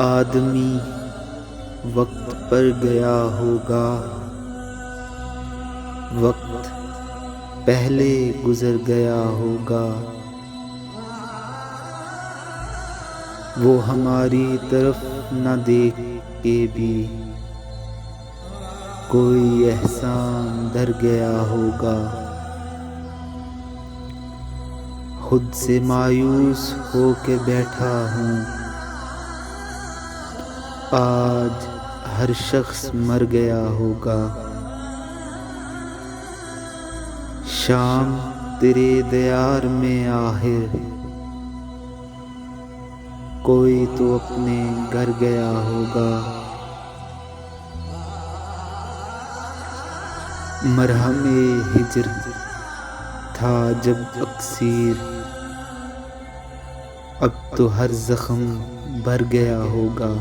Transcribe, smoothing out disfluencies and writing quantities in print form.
آدمی وقت پر گیا ہوگا، وقت پہلے گزر گیا ہوگا، وہ ہماری طرف نہ دیکھ کے بھی کوئی احسان دھر گیا ہوگا۔ خود سے مایوس ہو کے بیٹھا ہوں، آج ہر شخص مر گیا ہوگا۔ شام تیرے دیار میں آخر کوئی تو اپنے گھر گیا ہوگا۔ مرہم ہجر تھا جب اکسیر، اب تو ہر زخم بھر گیا ہوگا۔